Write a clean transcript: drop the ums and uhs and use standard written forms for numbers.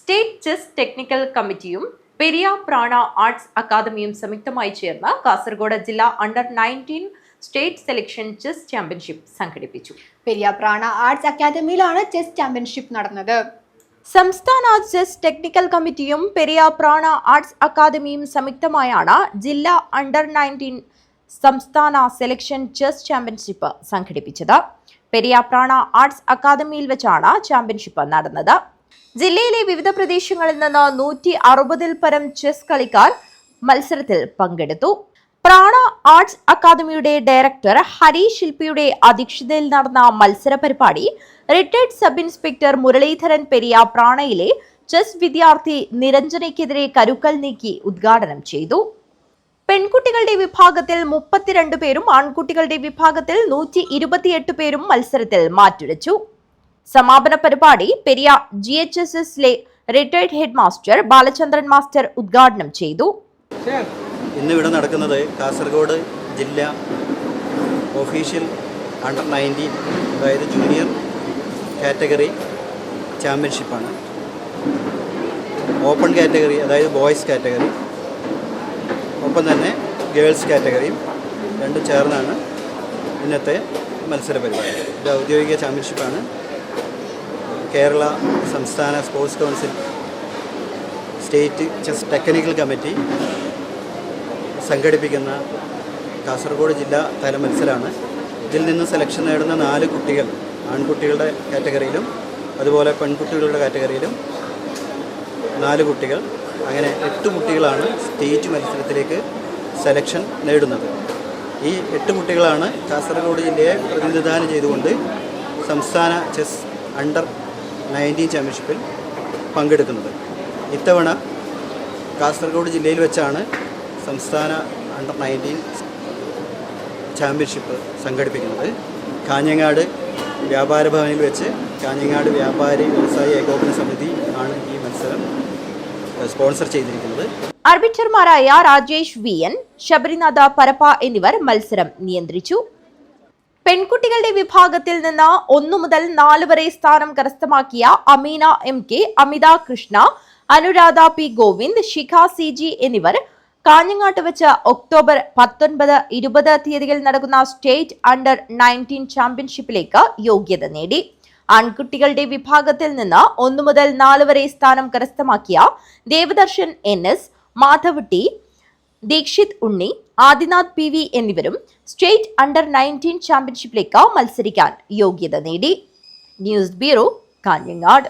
State chess technical കമ്മിറ്റിയും പെരിയ പ്രാണ arts അക്കാദമിയും സംയുക്തമായി ചേർന്ന് കാസർഗോഡ് ജില്ലാ under 19 state selection chess championship സംഘടിപ്പിച്ചു. പെരിയ പ്രാണ ആർട്സ് അക്കാദമിയിലാണ് ചെസ് ചാമ്പ്യൻഷിപ്പ് നടന്നത്. സംസ്ഥാന ചെസ് ടെക്നിക്കൽ കമ്മിറ്റിയും പെരിയ പ്രാണ ആർട്സ് അക്കാദമിയും സംയുക്തമായാണ് ജില്ലാ അണ്ടർ 19 സംസ്ഥാന സെലക്ഷൻ ചെസ് ചാമ്പ്യൻഷിപ്പ് സംഘടിപ്പിച്ചത്. പെരിയ പ്രാണ ആർട്സ് അക്കാദമിയിൽ വെച്ചാണ് ചാമ്പ്യൻഷിപ്പ് നടന്നത്. ജില്ലയിലെ വിവിധ പ്രദേശങ്ങളിൽ നിന്ന് 160-ൽ പരം ചെസ് കളിക്കാർ മത്സരത്തിൽ പങ്കെടുത്തു. പ്രാണ ആർട്സ് അക്കാദമിയുടെ ഡയറക്ടർ ഹരി ശില്പിയുടെ അധ്യക്ഷതയിൽ നടന്ന മത്സര പരിപാടി retired sub inspector Muraleedharan Periya പ്രാണയിലെ ചെസ് വിദ്യാർത്ഥി നിരഞ്ജനയ്ക്കെതിരെ കരുക്കൽ നീക്കി ഉദ്ഘാടനം ചെയ്തു. പെൺകുട്ടികളുടെ വിഭാഗത്തിൽ 32 പേരും ആൺകുട്ടികളുടെ വിഭാഗത്തിൽ 128 പേരും മത്സരത്തിൽ മാറ്റുരച്ചു. സമാപന പരിപാടി പെരിയ GHSSലെ retired head master Balachandran master ഉദ്ഘാടനം ചെയ്തു. ഇന്നിവിടെ നടക്കുന്നത് കാസർഗോഡ് ജില്ലാ ഒഫീഷ്യൽ അണ്ടർ 19 അതായത് ജൂനിയർ കാറ്റഗറി ചാമ്പ്യൻഷിപ്പാണ്. ഓപ്പൺ കാറ്റഗറി അതായത് ബോയ്സ് കാറ്റഗറി, ഒപ്പം തന്നെ ഗേൾസ് കാറ്റഗറിയും രണ്ടും ചേർന്നാണ് ഇന്നത്തെ മത്സര പരിപാടി. ഇത് ഔദ്യോഗിക ചാമ്പ്യൻഷിപ്പാണ്. കേരള സംസ്ഥാന sports council state chess technical committee സംഘടിപ്പിക്കുന്ന കാസർഗോഡ് ജില്ലാ തല മത്സരമാണ്. ഇതിൽ നിന്ന് സെലക്ഷൻ നേടുന്ന 4 കുട്ടികൾ ആൺകുട്ടികളുടെ കാറ്റഗറിയിലും അതുപോലെ പെൺകുട്ടികളുടെ കാറ്റഗറിയിലും 4 കുട്ടികൾ, അങ്ങനെ 8 കുട്ടികളാണ് സ്റ്റേറ്റ് മത്സരത്തിലേക്ക് സെലക്ഷൻ നേടുന്നത്. ഈ 8 കുട്ടികളാണ് കാസർഗോഡ് ജില്ലയെ പ്രതിനിധാനം ചെയ്തുകൊണ്ട് സംസ്ഥാന ചെസ് അണ്ടർ 19 ചാമ്പ്യൻഷിപ്പിൽ പങ്കെടുക്കുന്നത്. ഇത്തവണ കാസർഗോഡ് ജില്ലയിൽ വെച്ചാണ് സംസ്ഥാന അണ്ടർ 19 ചാമ്പ്യൻഷിപ്പ് സംഘടിപ്പിക്കുന്നത്. കാഞ്ഞങ്ങാട് വ്യാപാര ഭവനിൽ വെച്ച് കാഞ്ഞങ്ങാട് വ്യാപാരി വ്യവസായി ഏകോപന സമിതി ആണ് ഈ മത്സരം സ്പോൺസർ ചെയ്തിരിക്കുന്നത്. ആർബിറ്റർമാരായ രാജേഷ് VN, ശബരിനാഥ പരപ്പ എന്നിവർ മത്സരം നിയന്ത്രിച്ചു. പെൺകുട്ടികളുടെ വിഭാഗത്തിൽ നിന്ന് 1 മുതൽ 4 വരെ സ്ഥാനം കരസ്ഥമാക്കിയ അമീന MK, അമിത കൃഷ്ണ, അനുരാധ P ഗോവിന്ദ്, ശിഖ CG എന്നിവർ കാഞ്ഞങ്ങാട്ട് വെച്ച് ഒക്ടോബർ 19, 20 തീയതികളിൽ നടക്കുന്ന സ്റ്റേറ്റ് അണ്ടർ 19 ചാമ്പ്യൻഷിപ്പിലേക്ക് യോഗ്യത നേടി. ആൺകുട്ടികളുടെ വിഭാഗത്തിൽ നിന്ന് 1 മുതൽ 4 വരെ സ്ഥാനം കരസ്ഥമാക്കിയ ദേവദർശൻ NS, മാധവ് T, ദീക്ഷിത് ഉണ്ണി, ആദിനാഥ് PV എന്നിവരും സ്റ്റേറ്റ് അണ്ടർ 19 ചാമ്പ്യൻഷിപ്പിലേക്ക് മത്സരിക്കാൻ യോഗ്യത നേടി. News bureau, Kanhangad.